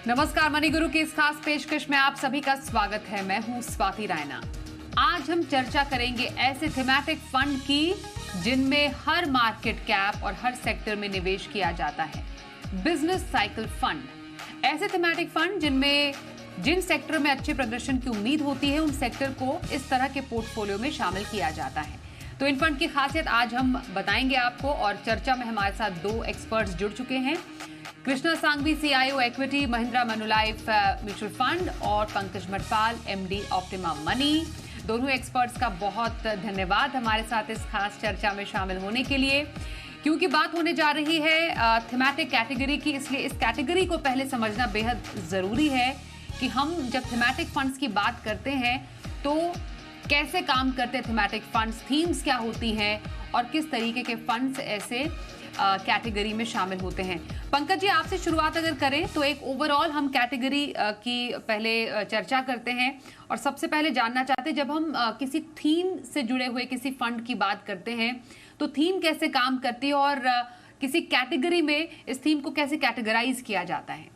नमस्कार, मनी गुरु की इस खास पेशकश में आप सभी का स्वागत है। मैं हूं स्वाति रायना। आज हम चर्चा करेंगे ऐसे थीमैटिक फंड की जिनमें हर मार्केट कैप और हर सेक्टर में निवेश किया जाता है। बिजनेस साइकिल फंड, ऐसे थीमैटिक फंड जिन सेक्टर में अच्छे प्रदर्शन की उम्मीद होती है उन सेक्टर को इस तरह के पोर्टफोलियो में शामिल किया जाता है। तो इन फंड की खासियत आज हम बताएंगे आपको, और चर्चा में हमारे साथ दो एक्सपर्ट्स जुड़ चुके हैं। Krishna Sanghvi, CIO equity, Mahindra Manulife mutual fund, और Pankaj Matpal, MD Optima money. दोनों एक्सपर्ट्स का बहुत धन्यवाद हमारे साथ इस खास चर्चा में शामिल होने के लिए, क्योंकि बात होने जा रही है थीमैटिक कैटेगरी की। इसलिए इस कैटेगरी को पहले समझना बेहद जरूरी है कि हम जब थीमैटिक फंड्स की बात करते हैं तो कैसे काम करते हैं थीमैटिक फंड्स, थीम्स क्या होती हैं और किस तरीके के फंड्स ऐसे कैटेगरी में शामिल होते हैं। पंकज जी, आपसे शुरुआत अगर करें तो एक ओवरऑल हम कैटेगरी की पहले चर्चा करते हैं, और सबसे पहले जानना चाहते हैं, जब हम किसी थीम से जुड़े हुए किसी फंड की बात करते हैं तो थीम कैसे काम करती है और किसी कैटेगरी में इस थीम को कैसे कैटेगराइज किया जाता है।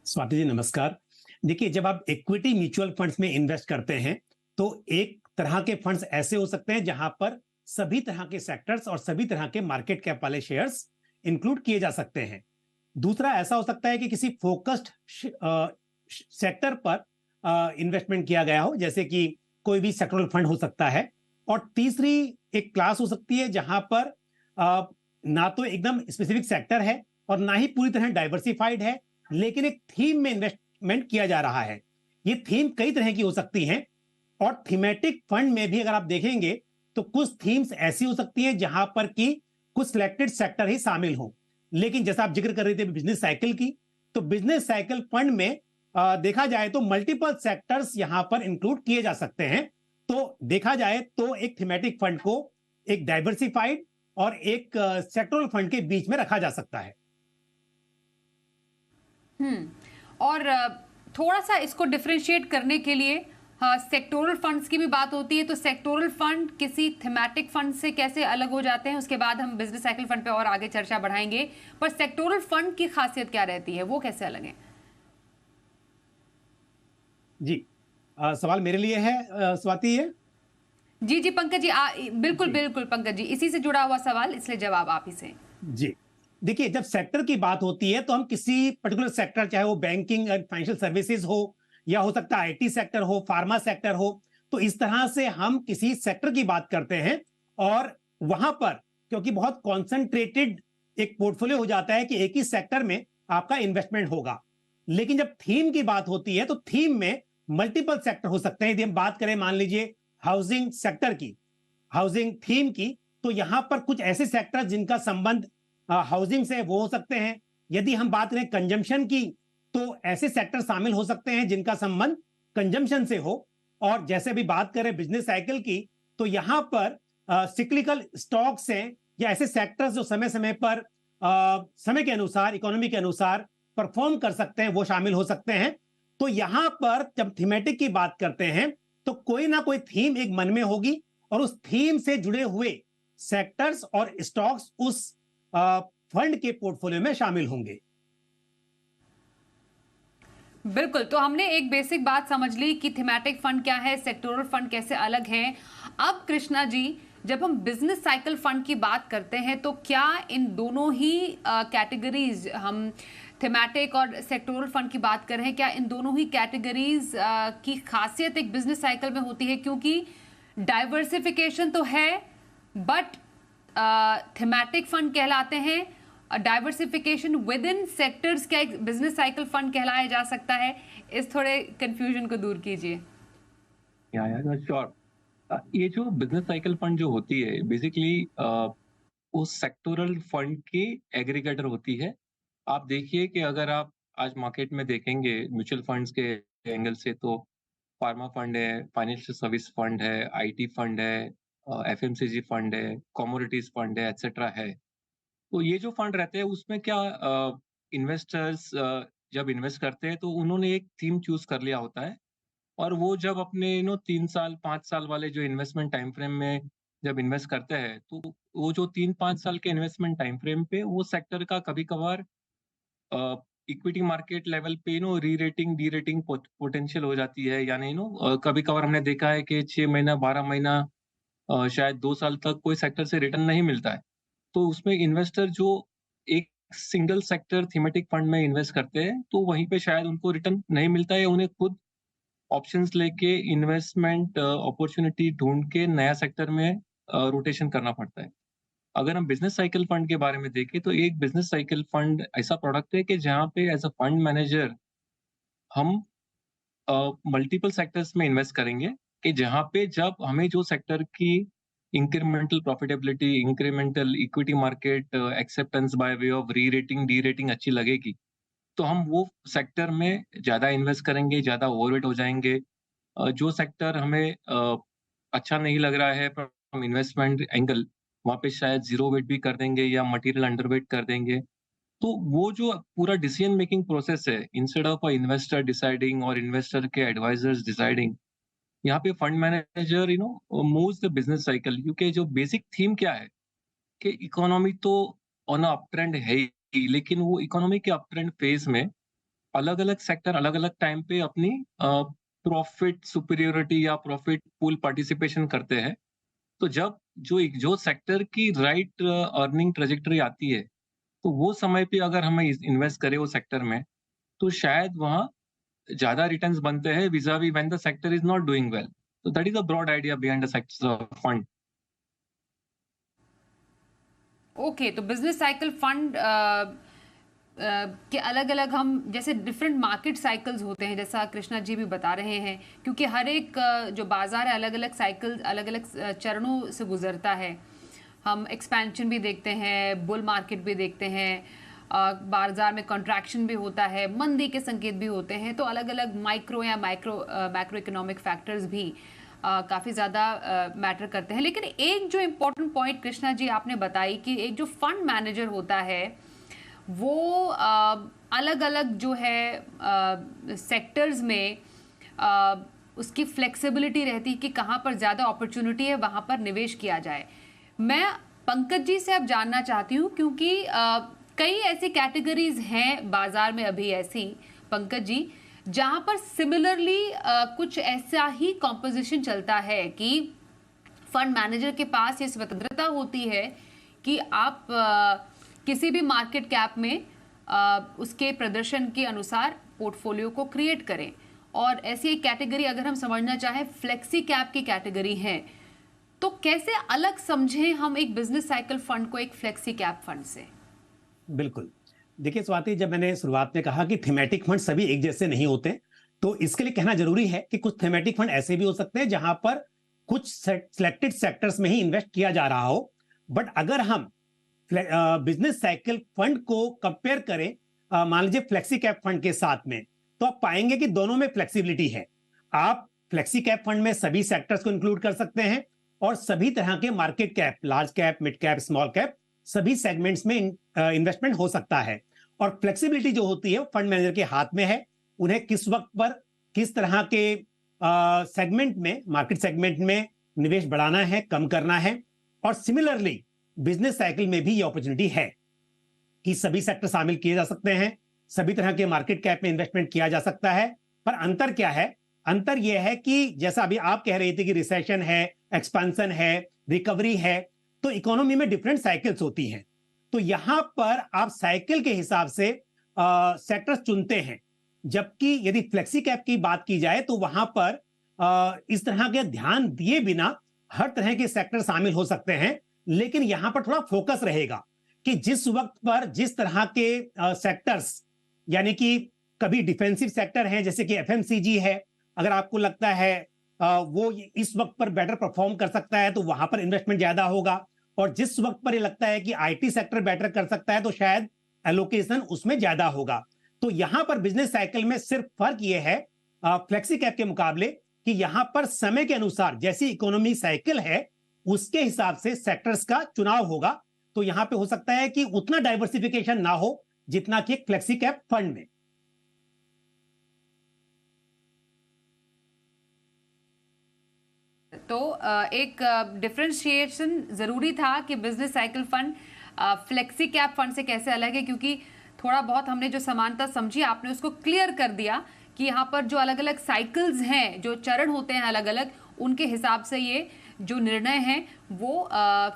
स्वाति जी नमस्कार। देखिए, जब आप इक्विटी म्यूचुअल फंड्स में इन्वेस्ट करते हैं तो एक तरह के फंड्स ऐसे हो सकते हैं जहां पर सभी तरह के सेक्टर्स और सभी तरह के मार्केट कैप वाले शेयर्स इंक्लूड किए जा सकते हैं। दूसरा ऐसा हो सकता है कि किसी फोकस्ड सेक्टर पर इन्वेस्टमेंट किया गया हो, जैसे कि कोई भी सेक्टरल फंड हो सकता है। और तीसरी एक क्लास हो सकती है जहां पर ना तो एकदम स्पेसिफिक सेक्टर है और ना ही पूरी तरह डाइवर्सिफाइड है, लेकिन एक थीम में इन्वेस्टमेंट किया जा रहा है। ये थीम कई तरह की हो सकती हैं, और थीमेटिक फंड में भी अगर आप देखेंगे तो कुछ थीम्स ऐसी हो सकती हैं जहां पर कि कुछ सिलेक्टेड सेक्टर ही शामिल हो। लेकिन जैसा आप जिक्र कर रहे थे बिजनेस साइकिल की, तो बिजनेस साइकिल फंड में देखा जाए तो मल्टीपल सेक्टर्स यहां पर इंक्लूड किए जा सकते हैं। तो देखा जाए तो एक थीमेटिक फंड को एक डाइवर्सिफाइड और एक सेक्टरल फंड के बीच में रखा जा सकता है। और थोड़ा सा इसको डिफरेंशिएट करने के लिए सेक्टोरल फंड्स की भी बात होती है। तो सेक्टोरल फंड किसी थीमैटिक फंड से कैसे अलग हो जाते हैं, उसके बाद हम बिजनेस साइकिल फंड पे और आगे चर्चा बढ़ाएंगे। पर सेक्टोरल फंड की खासियत क्या रहती है, वो कैसे अलग है? जी, सवाल मेरे लिए है स्वाति है। जी जी पंकज जी, बिल्कुल बिल्कुल पंकज जी, इसी से जुड़ा हुआ सवाल, इसलिए जवाब आप ही से। जी, देखिए, जब सेक्टर की बात होती है तो हम किसी पर्टिकुलर सेक्टर, चाहे वो बैंकिंग एंड फाइनेंशियल सर्विसेज हो, या हो सकता है आईटी सेक्टर हो, फार्मा सेक्टर हो, तो इस तरह से हम किसी सेक्टर की बात करते हैं। और वहां पर क्योंकि बहुत कॉन्सेंट्रेटेड एक पोर्टफोलियो हो जाता है कि एक ही सेक्टर में आपका इन्वेस्टमेंट होगा। लेकिन जब थीम की बात होती है तो थीम में मल्टीपल सेक्टर हो सकते हैं। यदि हम बात करें मान लीजिए हाउसिंग सेक्टर की, हाउसिंग थीम की, तो यहां पर कुछ ऐसे सेक्टर जिनका संबंध हाउसिंग से वो हो सकते हैं। यदि हम बात करें कंजम्पशन की, तो ऐसे सेक्टर शामिल हो सकते हैं जिनका संबंध कंजम्पशन से हो। और जैसे भी बात करें बिजनेस साइकिल की, तो यहां पर सिक्लिकल स्टॉक्स हैं या ऐसे सेक्टर्स जो समय समय पर समय के अनुसार, इकोनॉमी के अनुसार परफॉर्म कर सकते हैं, वो शामिल हो सकते हैं। तो यहां पर जब थीमेटिक की बात करते हैं तो कोई ना कोई थीम एक मन में होगी, और उस थीम से जुड़े हुए सेक्टर्स और स्टॉक्स उस फंड के पोर्टफोलियो में शामिल होंगे। बिल्कुल, तो हमने एक बेसिक बात समझ ली कि थीमैटिक फंड क्या है, सेक्टोरल फंड कैसे अलग हैं। अब कृष्णा जी, जब हम बिजनेस साइकिल फंड की बात करते हैं तो क्या इन दोनों ही कैटेगरीज, हम थीमैटिक और सेक्टोरल फंड की बात कर रहे हैं, क्या इन दोनों ही कैटेगरीज की खासियत एक बिजनेस साइकिल में होती है? क्योंकि डाइवर्सिफिकेशन तो है, बट थीमैटिक फंड कहलाते हैं। डाइवर्सिफिकेशन विद इन सेक्टर्स क्या एक बिजनेस साइकिल फंड कहलाया जा सकता है? इस थोड़े कंफ्यूजन को दूर कीजिए। या श्योर। ये जो बिजनेस साइकिल फंड जो होती है बेसिकली उस सेक्टोरल फंड की एग्रीगेटर होती है। आप देखिए कि अगर आप आज मार्केट में देखेंगे म्यूचुअल फंड्स के एंगल से, तो फार्मा फंड है, फाइनेंशियल सर्विस फंड है, आईटी फंड है, एफएमसीजी फंड है, कमोडिटीज फंड है, एटसेट्रा है। तो ये जो फंड रहते हैं उसमें क्या इन्वेस्टर्स जब इन्वेस्ट करते हैं तो उन्होंने एक थीम चूज कर लिया होता है, और वो जब अपने 3 साल 5 साल वाले जो इन्वेस्टमेंट टाइम फ्रेम में जब इन्वेस्ट करते हैं, तो वो जो 3-5 साल के इन्वेस्टमेंट टाइम फ्रेम पे वो सेक्टर का कभी-कभार इक्विटी मार्केट लेवल पे री रेटिंग डी रेटिंग पोटेंशियल हो जाती है, यानी कभी कभार हमने देखा है कि 6 महीना 12 महीना शायद 2 साल तक कोई सेक्टर से रिटर्न नहीं मिलता है। तो उसमें इन्वेस्टर जो एक सिंगल सेक्टर थीमेटिक फंड में इन्वेस्ट करते हैं, तो वहीं पे शायद उनको रिटर्न नहीं मिलता है, उन्हें खुद ऑप्शंस लेके इन्वेस्टमेंट अपॉर्चुनिटी ढूंढ के नया सेक्टर में रोटेशन करना पड़ता है। अगर हम बिजनेस साइकिल फंड के बारे में देखें, तो एक बिजनेस साइकिल फंड ऐसा प्रोडक्ट है कि जहाँ पे एज अ फंड मैनेजर हम मल्टीपल सेक्टर्स में इन्वेस्ट करेंगे, कि जहाँ पे जब हमें जो सेक्टर की incremental profitability, incremental equity market acceptance bye way of री रेटिंग डी रेटिंग अच्छी लगेगी, तो हम वो सेक्टर में ज्यादा इन्वेस्ट करेंगे, ज्यादा ओवरवेट हो जाएंगे। जो सेक्टर हमें अच्छा नहीं लग रहा है फ्रॉम इन्वेस्टमेंट एंगल, वहाँ पे शायद जीरो वेट भी कर देंगे या मटेरियल अंडरवेट कर देंगे। तो वो जो पूरा डिसीजन मेकिंग प्रोसेस है, instead of a investor deciding और इन्वेस्टर के एडवाइजर्स डिसाइडिंग, यहाँ पे fund manager moves the business cycle. क्योंकि जो बेसिक थीम क्या है कि इकोनॉमी तो ऑन अप ट्रेंड है ही, लेकिन वो इकोनॉमी के अप ट्रेंड फेज में अलग अलग सेक्टर अलग अलग टाइम पे अपनी प्रॉफिट सुपीरियोरिटी या प्रॉफिट पूल पार्टिसिपेशन करते हैं। तो जब जो सेक्टर की राइट अर्निंग ट्रेजेक्टरी आती है, तो वो समय पे अगर हमें इन्वेस्ट करें वो सेक्टर में, तो शायद वहाँ ज्यादा रिटर्न्स बनते हैं vis a vis when the sector is not doing well. तो that is a broad idea behind the sector fund. Okay, तो बिजनेस साइकिल फंड के अलग अलग हम जैसे डिफरेंट मार्केट साइकिल्स होते हैं, जैसा कृष्णा जी भी बता रहे हैं, क्योंकि हर एक जो बाजार है अलग अलग साइकिल अलग अलग चरणों से गुजरता है। हम एक्सपेंशन भी देखते हैं, बुल मार्केट भी देखते हैं, बाजार में कॉन्ट्रैक्शन भी होता है, मंदी के संकेत भी होते हैं। तो अलग अलग माइक्रो या मैक्रो इकोनॉमिक फैक्टर्स भी काफ़ी ज़्यादा मैटर करते हैं। लेकिन एक जो इम्पोर्टेंट पॉइंट कृष्णा जी आपने बताई कि एक जो फंड मैनेजर होता है वो अलग अलग जो है सेक्टर्स में उसकी फ्लेक्सिबिलिटी रहती है कि कहाँ पर ज़्यादा अपॉर्चुनिटी है वहाँ पर निवेश किया जाए। मैं पंकज जी से अब जानना चाहती हूँ, क्योंकि कई ऐसी कैटेगरीज हैं बाजार में अभी ऐसी, पंकज जी, जहाँ पर सिमिलरली कुछ ऐसा ही कॉम्पोजिशन चलता है कि फंड मैनेजर के पास ये स्वतंत्रता होती है कि आप किसी भी मार्केट कैप में उसके प्रदर्शन के अनुसार पोर्टफोलियो को क्रिएट करें। और ऐसी एक कैटेगरी अगर हम समझना चाहें फ्लेक्सी कैप की कैटेगरी है, तो कैसे अलग समझें हम एक बिजनेस साइकिल फंड को एक फ्लेक्सी कैप फंड से? बिल्कुल, देखिए स्वाति, जब मैंने शुरुआत में कहा कि थीमेटिक फंड सभी एक जैसे नहीं होते, तो इसके लिए कहना जरूरी है कि कुछ थीमेटिक फंड ऐसे भी हो सकते हैं जहां पर कुछ सिलेक्टेड सेक्टर्स में ही इन्वेस्ट किया जा रहा हो। बट अगर हम बिजनेस साइकिल फंड को कंपेयर करें मान लीजिए फ्लेक्सी कैप फंड के साथ में, तो आप पाएंगे कि दोनों में फ्लेक्सिबिलिटी है। आप फ्लेक्सी कैप फंड में सभी सेक्टर्स को इंक्लूड कर सकते हैं और सभी तरह के market cap, large cap, mid cap, small cap, सभी सेगमेंट्स में इन्वेस्टमेंट हो सकता है। और फ्लेक्सिबिलिटी जो होती है वो फंड मैनेजर के हाथ में है, उन्हें किस वक्त पर किस तरह के सेगमेंट में, मार्केट सेगमेंट में निवेश बढ़ाना है, कम करना है। और सिमिलरली बिजनेस साइकिल में भी ये अपॉर्चुनिटी है कि सभी सेक्टर शामिल किए जा सकते हैं, सभी तरह के मार्केट कैप में इन्वेस्टमेंट किया जा सकता है। पर अंतर क्या है? अंतर यह है कि जैसा अभी आप कह रही थी कि रिसेशन है, एक्सपेंशन है, रिकवरी है, तो इकोनॉमी में डिफरेंट साइकिल्स होती हैं। तो यहां पर आप साइकिल के हिसाब से सेक्टर्स चुनते हैं, जबकि यदि फ्लेक्सी कैप की बात की जाए तो वहां पर इस तरह के ध्यान दिए बिना हर तरह के सेक्टर शामिल हो सकते हैं। लेकिन यहां पर थोड़ा फोकस रहेगा कि जिस वक्त पर जिस तरह के सेक्टर्स, यानी कि कभी डिफेंसिव सेक्टर है जैसे कि एफएमसीजी है, अगर आपको लगता है वो इस वक्त पर बेटर परफॉर्म कर सकता है तो वहां पर इन्वेस्टमेंट ज्यादा होगा। और जिस वक्त पर ये लगता है कि आईटी सेक्टर बेटर कर सकता है तो शायद एलोकेशन उसमें ज्यादा होगा। तो यहां पर बिजनेस साइकिल में सिर्फ फर्क ये है फ्लेक्सी कैप के मुकाबले कि यहां पर समय के अनुसार जैसी इकोनॉमी साइकिल है उसके हिसाब से सेक्टर्स का चुनाव होगा। तो यहां पे हो सकता है कि उतना डाइवर्सिफिकेशन ना हो जितना कि एक फ्लेक्सी कैप फंड में। तो एक डिफरेंशिएशन जरूरी था कि business cycle fund flexi cap fund से कैसे अलग है, क्योंकि थोड़ा बहुत हमने जो समानता समझी आपने उसको क्लियर कर दिया कि यहाँ पर जो अलग अलग साइकिल्स हैं, जो चरण होते हैं अलग अलग, उनके हिसाब से ये जो निर्णय हैं वो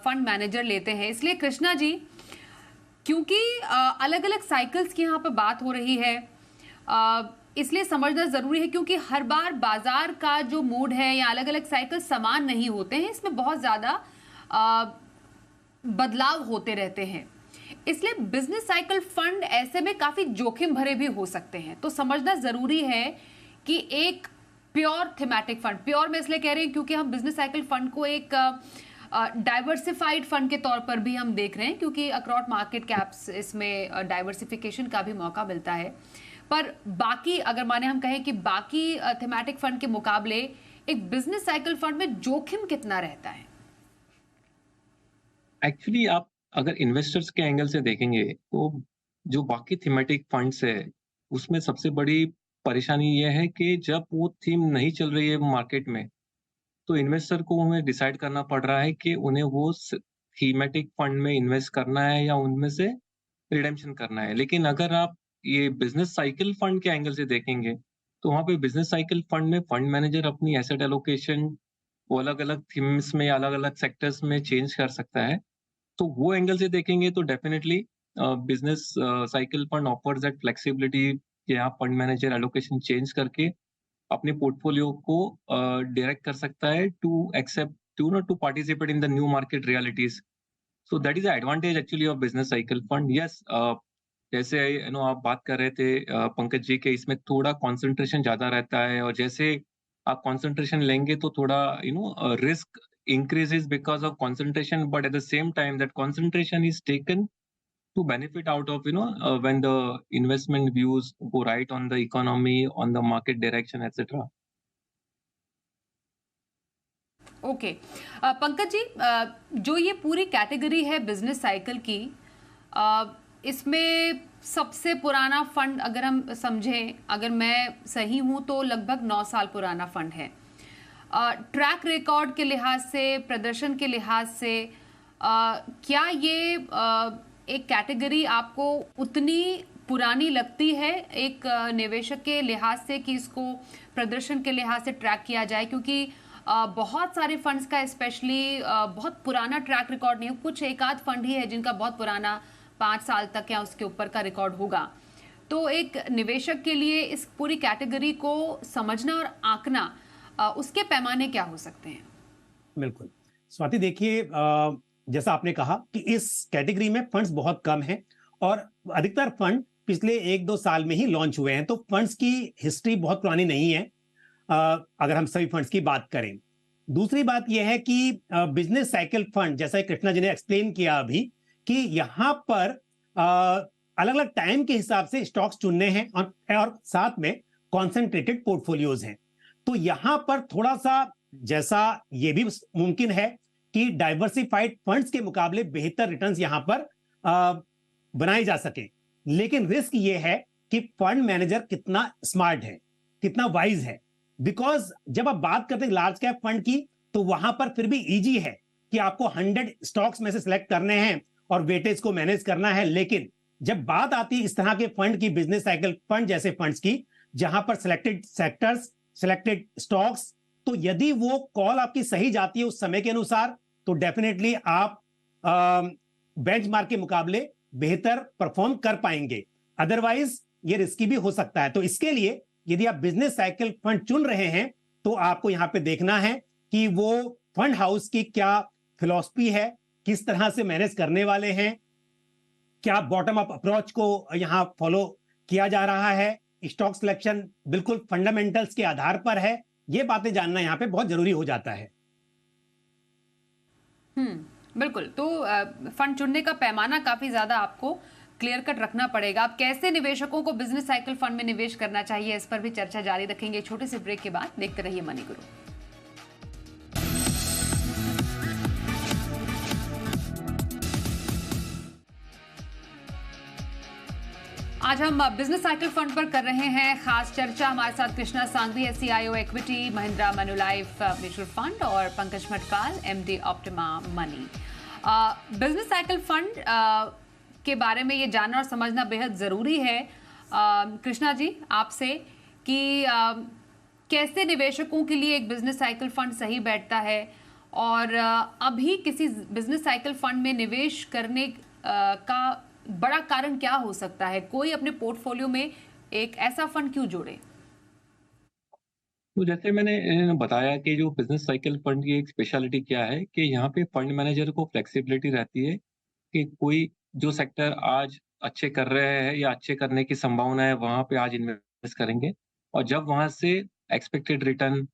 फंड मैनेजर लेते हैं। इसलिए कृष्णा जी, क्योंकि अलग अलग साइकिल्स की यहाँ पर बात हो रही है, इसलिए समझना जरूरी है, क्योंकि हर बार बाजार का जो मूड है या अलग अलग साइकिल समान नहीं होते हैं, इसमें बहुत ज्यादा बदलाव होते रहते हैं। इसलिए बिजनेस साइकिल फंड ऐसे में काफी जोखिम भरे भी हो सकते हैं। तो समझना जरूरी है कि एक प्योर थीमेटिक फंड, प्योर मैं इसलिए कह रही हूं क्योंकि हम बिजनेस साइकिल फंड को एक डाइवर्सिफाइड फंड के तौर पर भी हम देख रहे हैं, क्योंकि अक्रॉस मार्केट कैप्स इसमें डाइवर्सिफिकेशन का भी मौका मिलता है। पर बाकी अगर माने हम कहें कि बाकी थीमेटिक फंड के मुकाबले एक बिजनेस साइकिल फंड में जोखिम कितना रहता है? एक्चुअली आप अगर इन्वेस्टर्स के एंगल से देखेंगे तो जो बाकी थीमेटिक फंड्स है उसमें सबसे बड़ी परेशानी यह है कि जब वो थीम नहीं चल रही है मार्केट में, तो इन्वेस्टर को उन्हें डिसाइड करना पड़ रहा है कि उन्हें वो थीमेटिक फंड में इन्वेस्ट करना है या उनमें से रिडेम्पशन करना है। लेकिन अगर आप ये बिजनेस साइकिल फंड के एंगल से देखेंगे तो वहाँ पे बिजनेस साइकिल फंड में फंड मैनेजर अपनी एसेट एलोकेशन वो अलग अलग थीम्स में या अलग अलग सेक्टर्स में चेंज कर सकता है। तो वो एंगल से देखेंगे तो definitely business cycle fund offers that flexibility कि आप फंड मैनेजर एलोकेशन चेंज करके अपने पोर्टफोलियो को डायरेक्ट कर सकता है to accept to participate in the new market realities. So that is the advantage actually of business cycle fund. Yes, जैसे आप बात कर रहे थे पंकज जी के, इसमें थोड़ा कंसंट्रेशन ज्यादा रहता है और जैसे आप कंसंट्रेशन लेंगे तो थोड़ा risk increases because of concentration, but at the same time that concentration is taken to benefit out of when the investment views go right on the economy, on the market direction, etc. Okay Pankaj ji, जो ये पूरी category है business cycle की, इसमें सबसे पुराना fund अगर हम समझें, अगर मैं सही हूं तो लगभग 9 साल पुराना फंड है। ट्रैक रिकॉर्ड के लिहाज से, प्रदर्शन के लिहाज से, क्या ये एक कैटेगरी आपको उतनी पुरानी लगती है एक निवेशक के लिहाज से कि इसको प्रदर्शन के लिहाज से ट्रैक किया जाए? क्योंकि बहुत सारे फंड्स का स्पेशली बहुत पुराना ट्रैक रिकॉर्ड नहीं है, कुछ एक आध फंड ही है जिनका बहुत पुराना 5 साल तक या उसके ऊपर का रिकॉर्ड होगा। तो एक निवेशक के लिए इस पूरी कैटेगरी को समझना और आंकना, उसके पैमाने क्या हो सकते हैं? बिल्कुल स्वाति, देखिए जैसा आपने कहा कि इस कैटेगरी में फंड्स बहुत कम हैं और अधिकतर फंड पिछले 1-2 साल में ही लॉन्च हुए हैं, तो फंड्स की हिस्ट्री बहुत पुरानी नहीं है अगर हम सभी फंड्स की बात करें। दूसरी बात यह है कि बिजनेस साइकिल फंड, जैसा कृष्णा जी ने एक्सप्लेन किया अभी, कि यहाँ पर अलग अलग टाइम के हिसाब से स्टॉक्स चुनने हैं और साथ में कॉन्सेंट्रेटेड पोर्टफोलियोज हैं। तो यहां पर थोड़ा सा, जैसा ये भी मुमकिन है कि डाइवर्सिफाइड फंड्स के मुकाबले बेहतर रिटर्न्स यहां पर बनाए जा सके, लेकिन रिस्क ये है कि फंड मैनेजर कितना स्मार्ट है, कितना वाइज है। बिकॉज जब आप बात करते हैं लार्ज कैप फंड की, तो वहां पर फिर भी इजी है कि आपको 100 स्टॉक्स में से सिलेक्ट करने हैं और वेटेज को मैनेज करना है। लेकिन जब बात आती है इस तरह के फंड की, बिजनेस साइकिल फंड जैसे फंड्स की, जहां पर सिलेक्टेड सेक्टर्स, सिलेक्टेड स्टॉक्स, तो यदि वो कॉल आपकी सही जाती है उस समय के अनुसार, तो डेफिनेटली आप बेंचमार्क के मुकाबले बेहतर परफॉर्म कर पाएंगे। अदरवाइज ये रिस्की भी हो सकता है। तो इसके लिए यदि आप बिजनेस साइकिल फंड चुन रहे हैं तो आपको यहां पे देखना है कि वो फंड हाउस की क्या फिलॉसफी है, किस तरह से मैनेज करने वाले हैं, क्या बॉटम अप अप्रोच को यहां फॉलो किया जा रहा है, स्टॉक सिलेक्शन बिल्कुल फंडामेंटल्स के आधार पर है। ये बातें जानना यहां पे बहुत जरूरी हो जाता है। बिल्कुल। तो फंड चुनने का पैमाना काफी ज्यादा आपको क्लियर कट रखना पड़ेगा। अब कैसे निवेशकों को बिजनेस साइकिल फंड में निवेश करना चाहिए, इस पर भी चर्चा जारी रखेंगे छोटे से ब्रेक के बाद। देखते रहिए मनी गुरु। आज हम बिजनेस साइकिल फंड पर कर रहे हैं खास चर्चा। हमारे साथ Krishna Sanghvi, CIO equity, Mahindra Manulife mutual fund, और Pankaj Matkal, MD Optima money. Business cycle fund के बारे में ये जानना और समझना बेहद ज़रूरी है कृष्णा जी आपसे कि कैसे निवेशकों के लिए एक बिजनेस साइकिल फंड सही बैठता है और अभी किसी बिजनेस साइकिल फंड में निवेश करने का बड़ा कारण क्या हो सकता है? कोई अपने पोर्टफोलियो में एक ऐसा फंड क्यों जोड़े? तो जैसे मैंने बताया कि जो बिजनेस साइकिल फंड की एक स्पेशलिटी क्या है कि यहाँ पे फंड मैनेजर को फ्लेक्सिबिलिटी रहती है कि कोई जो सेक्टर आज अच्छे कर रहे हैं या अच्छे करने की संभावना है वहां पे आज इन्वेस्ट करेंगे, और जब वहां से एक्सपेक्टेड रिटर्न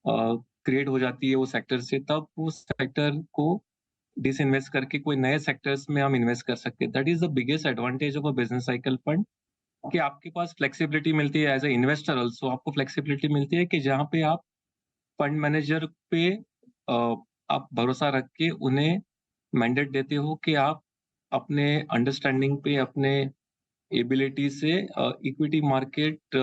क्रिएट हो जाती है वो सेक्टर से, तब उस सेक्टर को डिसइन्वेस्ट करके कोई नए सेक्टर्स में हम इन्वेस्ट कर सकते हैं। That is the biggest advantage of a business cycle fund, कि आपके पास फ्लेक्सिबिलिटी मिलती है एज ए इन्वेस्टर ऑल्सो। आपको फ्लेक्सिबिलिटी मिलती है कि जहाँ पे आप फंड मैनेजर पे आप भरोसा रख के उन्हें मैंडेट देते हो कि आप अपने अंडरस्टैंडिंग पे, अपने एबिलिटी से इक्विटी मार्केट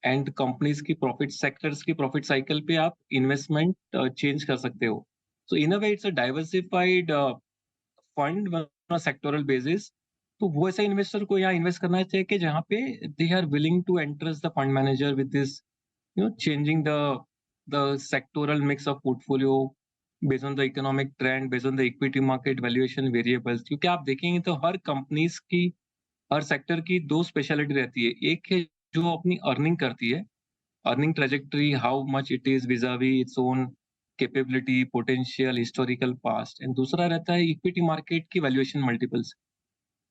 एंड कंपनीज की प्रॉफिट सेक्टर्स की प्रॉफिट साइकिल पे आप इन्वेस्टमेंट चेंज कर सकते हो। So in a way it's a diversified fund on sectoral basis. तो वो ऐसा इन्वेस्टर को यहाँ इन्वेस्ट करना चाहिए कि जहाँ पे they are willing to entrust the fund manager with this changing the sectoral mix of portfolio based on the economic trend, based on the equity market valuation variables। क्योंकि आप देखेंगे तो हर कंपनीज की, हर सेक्टर की दो स्पेशलिटी रहती है। एक है जो अपनी अर्निंग करती है, earning trajectory, how much it is vis a vis its own capability, potential, historical past, and दूसरा रहता है इक्विटी मार्केट की वैल्यूएशन मल्टीपल्स।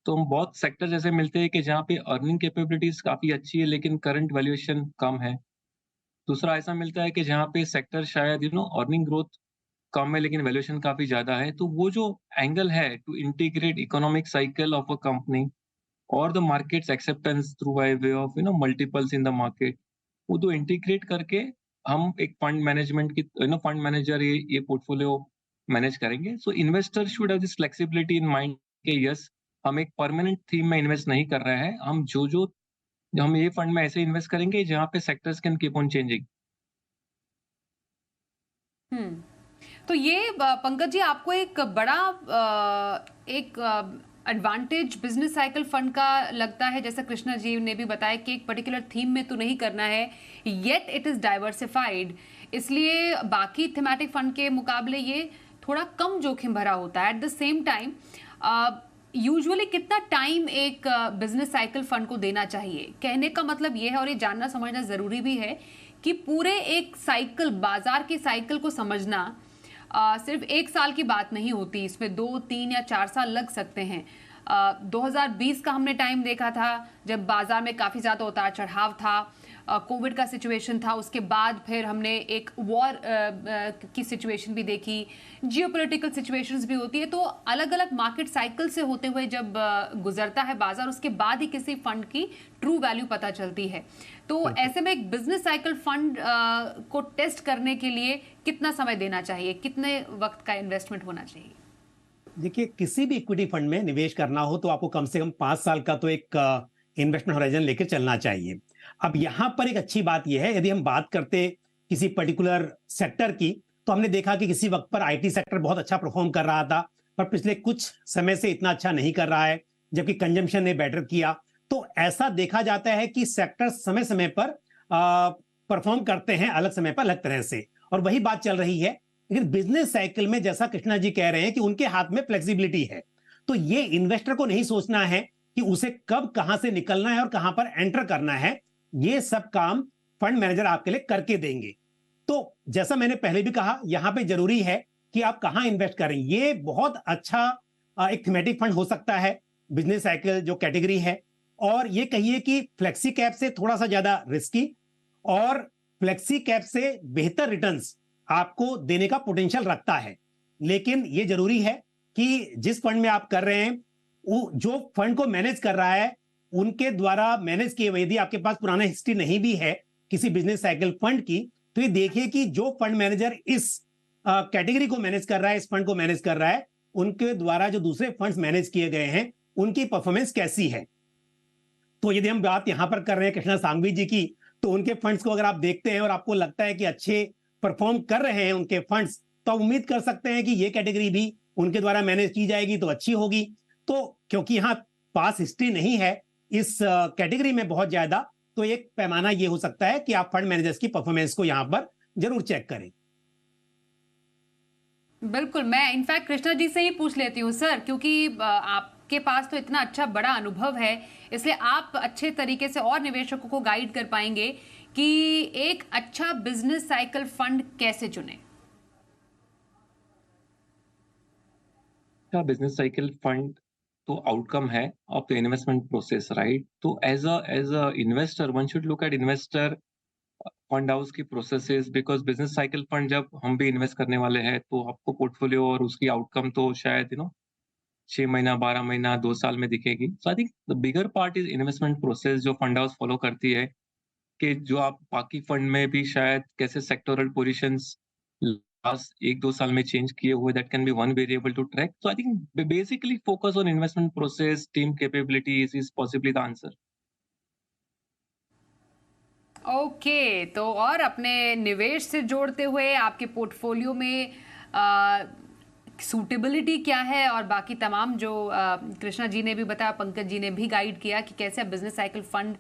तो हम बहुत सेक्टर ऐसे मिलते हैं कि जहाँ पे अर्निंग कैपेबिलिटीज काफी अच्छी है लेकिन करंट वैल्यूएशन कम है। दूसरा ऐसा मिलता है कि जहाँ पे सेक्टर शायद अर्निंग ग्रोथ कम है लेकिन वैल्यूएशन काफी ज्यादा है। तो वो जो एंगल है to integrate economic cycle of a company और the markets acceptance through by way of multiples in the market, वो तो इंटीग्रेट करके हम एक फंड मैनेजमेंट की फंड मैनेजर ये पोर्टफोलियो मैनेज करेंगे। So investor should have this flexibility in mind कि यस, हम एक परमानेंट थीम में इन्वेस्ट नहीं कर रहे हैं, हम ये फंड में ऐसे इन्वेस्ट करेंगे जहाँ पे sectors can keep on changing. तो ये पंकज जी आपको एक बड़ा एक एडवांटेज बिजनेस साइकिल फंड का लगता है, जैसा कृष्णा जी ने भी बताया कि एक पर्टिकुलर थीम में तो नहीं करना है, येट इट इज डाइवर्सिफाइड, इसलिए बाकी थीमेटिक फंड के मुकाबले ये थोड़ा कम जोखिम भरा होता है। At the same time usually कितना टाइम एक बिजनेस साइकिल फंड को देना चाहिए? कहने का मतलब ये है, और ये जानना समझना जरूरी भी है, कि पूरे एक साइकिल, बाजार की साइकिल को समझना सिर्फ एक साल की बात नहीं होती, इसमें 2, 3 या 4 साल लग सकते हैं। 2020 का हमने टाइम देखा था जब बाजार में काफी ज्यादा उतार चढ़ाव था, कोविड का सिचुएशन था, उसके बाद फिर हमने एक वॉर की सिचुएशन भी देखी, जियोपॉलिटिकल सिचुएशंस भी होती है। तो अलग अलग मार्केट साइकिल से होते हुए जब गुजरता है बाजार, उसके बाद ही किसी फंड की ट्रू वैल्यू पता चलती है। तो ऐसे में एक बिजनेस साइकिल फंड को टेस्ट करने के लिए कितना समय देना चाहिए, कितने वक्त का इन्वेस्टमेंट होना चाहिए? देखिए, किसी भी इक्विटी फंड में निवेश करना हो तो आपको कम से कम 5 साल का तो एक इन्वेस्टमेंट होराइजन लेकर चलना चाहिए। अब यहां पर एक अच्छी बात यह है, यदि हम बात करते किसी पर्टिकुलर सेक्टर की, तो हमने देखा कि किसी वक्त पर आईटी सेक्टर बहुत अच्छा परफॉर्म कर रहा था, पर पिछले कुछ समय से इतना अच्छा नहीं कर रहा है, जबकि कंजम्पशन ने बेटर किया। तो ऐसा देखा जाता है कि सेक्टर समय समय पर परफॉर्म करते हैं, अलग समय पर अलग तरह से, और वही बात चल रही है। लेकिन बिजनेस साइकिल में जैसा कृष्णा जी कह रहे हैं कि उनके हाथ में फ्लेक्सिबिलिटी है, तो ये इन्वेस्टर को नहीं सोचना है कि उसे कब कहां से निकलना है और कहां पर एंटर करना है, ये सब काम फंड मैनेजर आपके लिए करके देंगे। तो जैसा मैंने पहले भी कहा, यहां पे जरूरी है कि आप कहां इन्वेस्ट करें। ये बहुत अच्छा एक थीमेटिक फंड हो सकता है, बिजनेस साइकिल जो कैटेगरी है, और ये कहिए कि फ्लेक्सी कैप से थोड़ा सा ज्यादा रिस्की और फ्लेक्सी कैप से बेहतर रिटर्न्स आपको देने का पोटेंशियल रखता है। लेकिन ये जरूरी है कि जिस फंड में आप कर रहे हैं, जो फंड को मैनेज कर रहा है, उनके द्वारा मैनेज किए हुए, यदि आपके पास पुराना हिस्ट्री नहीं भी है किसी बिजनेस साइकिल फंड की, तो ये देखिए कि जो फंड मैनेजर इस कैटेगरी को मैनेज कर रहा है, इस फंड को मैनेज कर रहा है, उनके द्वारा जो दूसरे फंड्स मैनेज किए गए हैं, उनकी परफॉर्मेंस कैसी है। तो यदि हम बात यहां पर कर रहे हैं कृष्णा सांघवी जी की, तो उनके फंड्स को अगर आप देखते हैं और आपको लगता है कि अच्छे परफॉर्म कर रहे हैं उनके फंड्स, तो उम्मीद कर सकते हैं कि ये कैटेगरी भी उनके द्वारा मैनेज की जाएगी तो अच्छी होगी। तो क्योंकि यहाँ पास हिस्ट्री नहीं है इस कैटेगरी में बहुत ज्यादा, तो एक पैमाना ये हो सकता है कि आप फंड मैनेजर्स की परफॉर्मेंस को यहां पर जरूर चेक करें। बिल्कुल, मैं इनफैक्ट कृष्णा जी से ही पूछ लेती हूँ सर, क्योंकि आपके पास तो इतना अच्छा बड़ा अनुभव है, इसलिए आप अच्छे तरीके से और निवेशकों को गाइड कर पाएंगे कि एक अच्छा बिजनेस साइकिल फंड कैसे चुने। बिजनेस साइकिल फंड तो आउटकम है of the investment process, right? तो as a investor one should look at investor fund house की processes, because business cycle fund जब हम भी इन्वेस्ट करने वाले हैं तो आपको पोर्टफोलियो और उसकी आउटकम तो शायद 6 महीना, 12 महीना, 2 साल में दिखेगी। So I think the bigger part is investment process जो फंड हाउस फॉलो करती है, कि जो आप बाकी फंड में भी शायद कैसे सेक्टोरल पोजीशंस लास्ट 1-2 साल में चेंज किए हुए, that can be one variable to track. So I think basically focus on investment process, team capabilities is possibly the answer. Okay, तो और अपने निवेश से जोड़ते हुए आपके पोर्टफोलियो में सूटेबिलिटी क्या है और बाकी तमाम जो कृष्णा जी ने भी बताया, पंकज जी ने भी गाइड किया कि कैसे आप बिजनेस साइकिल फंड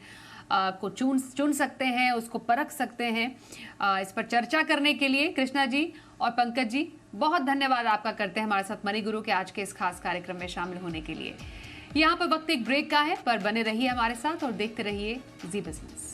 को चुन सकते हैं, उसको परख सकते हैं। इस पर चर्चा करने के लिए कृष्णा जी और पंकज जी बहुत धन्यवाद आपका करते हैं हमारे साथ मनी गुरु के आज के इस खास कार्यक्रम में शामिल होने के लिए। यहाँ पर वक्त एक ब्रेक का है, पर बने रहिए हमारे साथ और देखते रहिए जी बिजनेस।